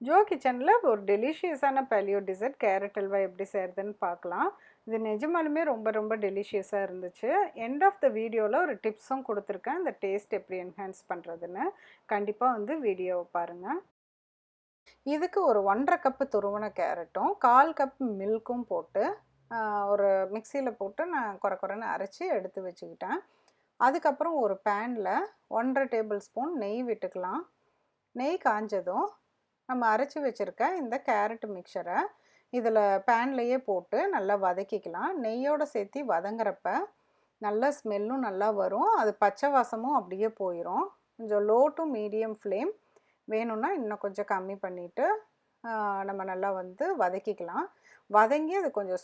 Joe கிச்சனில் ஒரு டெலிஷியஸான paleo dessert carrot halwa எப்படி செய்கிறதுன்னு பார்க்கலாம். இது நிஜமாலுமே ரொம்ப ரொம்ப டெலிஷியஸாக இருந்துச்சு. எண்ட் ஆஃப் த வீடியோவில் ஒரு டிப்ஸும் கொடுத்துருக்கேன், இந்த டேஸ்ட் எப்படி என்ஹான்ஸ் பண்ணுறதுன்னு. கண்டிப்பாக வந்து வீடியோவை பாருங்கள். இதுக்கு ஒரு 1.5 கப்பு துருவன கேரட்டும் 1/4 கப் மில்க்கும் போட்டு ஒரு மிக்சியில் போட்டு நான் குறைன்னு அரைச்சி எடுத்து வச்சுக்கிட்டேன். அதுக்கப்புறம் ஒரு பேனில் 1.5 டேபிள் ஸ்பூன் நெய் விட்டுக்கலாம். நெய் காஞ்சதும் நம்ம அரைச்சி வச்சுருக்க இந்த கேரட் மிக்சரை இதில் பேன்லேயே போட்டு நல்லா வதக்கிக்கலாம். நெய்யோடு சேர்த்து வதங்குறப்ப நல்ல ஸ்மெல்லும் நல்லா வரும், அது பச்சை வாசமும் அப்படியே போயிடும். கொஞ்சம் லோ டு மீடியம் ஃப்ளேம், வேணும்னா இன்னும் கொஞ்சம் கம்மி பண்ணிவிட்டு நம்ம நல்லா வந்து வதக்கிக்கலாம். வதங்கி அது கொஞ்சம்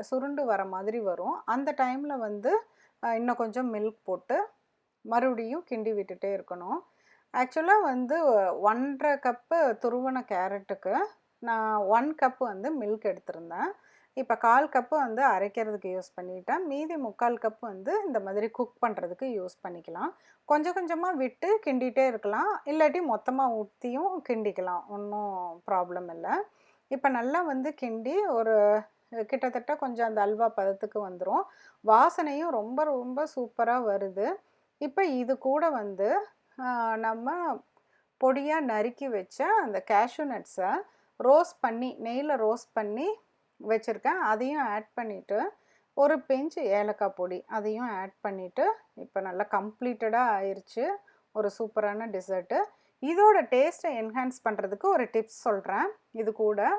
சுருண்டு வர மாதிரி வரும். அந்த டைமில் வந்து இன்னும் கொஞ்சம் மில்க் போட்டு மறுபடியும் கிண்டி விட்டுட்டே இருக்கணும். ஆக்சுவலாக வந்து 1.5 கப்பு துருவன கேரட்டுக்கு நான் 1 கப்பு வந்து மில்க் எடுத்திருந்தேன். இப்போ 1/4 கப்பு வந்து அரைக்கிறதுக்கு யூஸ் பண்ணிட்டேன். மீதி 3/4 கப்பு வந்து இந்த மாதிரி குக் பண்ணுறதுக்கு யூஸ் பண்ணிக்கலாம். கொஞ்சம் கொஞ்சமாக விட்டு கிண்டிகிட்டே இருக்கலாம், இல்லாட்டி மொத்தமாக ஊற்றியும் கிண்டிக்கலாம், ஒன்றும் ப்ராப்ளம் இல்லை. இப்போ நல்லா வந்து கிண்டி ஒரு கிட்டத்தட்ட கொஞ்சம் அந்த அல்வா பதத்துக்கு வந்துடும். வாசனையும் ரொம்ப ரொம்ப சூப்பராக வருது. இப்போ இது கூட வந்து நம்ம பொடியாக நறுக்கி வச்ச அந்த கேஷ்யூ நட்ஸை ரோஸ்ட் பண்ணி நெய்யில் ரோஸ்ட் பண்ணி வச்சுருக்கேன். அதையும் ஆட் பண்ணிவிட்டு ஒரு பிஞ்ச் ஏலக்காய் பொடி அதையும் ஆட் பண்ணிவிட்டு இப்போ நல்லா கம்ப்ளீட்டடாக ஆயிடுச்சு ஒரு சூப்பரான டிசர்ட்டு. இதோட டேஸ்ட்டை என்ஹான்ஸ் பண்ணுறதுக்கு ஒரு டிப்ஸ் சொல்கிறேன். இது கூட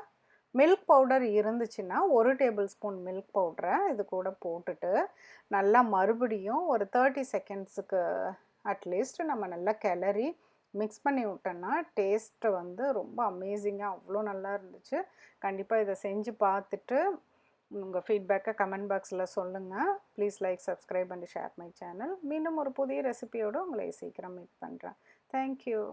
மில்க் பவுடர் இருந்துச்சுன்னா 1 டேபிள் ஸ்பூன் மில்க் பவுடரை இது கூட போட்டுட்டு நல்லா மறுபடியும் ஒரு 30 செகண்ட்ஸுக்கு அட்லீஸ்ட் நம்ம நல்லா கிளறி மிக்ஸ் பண்ணி விட்டோன்னா டேஸ்ட்டு வந்து ரொம்ப அமேசிங்காக அவ்வளோ நல்லா இருந்துச்சு. கண்டிப்பாக இதை செஞ்சு பார்த்துட்டு உங்கள் ஃபீட்பேக்கை கமெண்ட் பாக்ஸில் சொல்லுங்கள். Please like, subscribe and share my channel. மீண்டும் ஒரு புதிய ரெசிபியோடு உங்களை சீக்கிரம் மீட் பண்ணுறேன். தேங்க்யூ.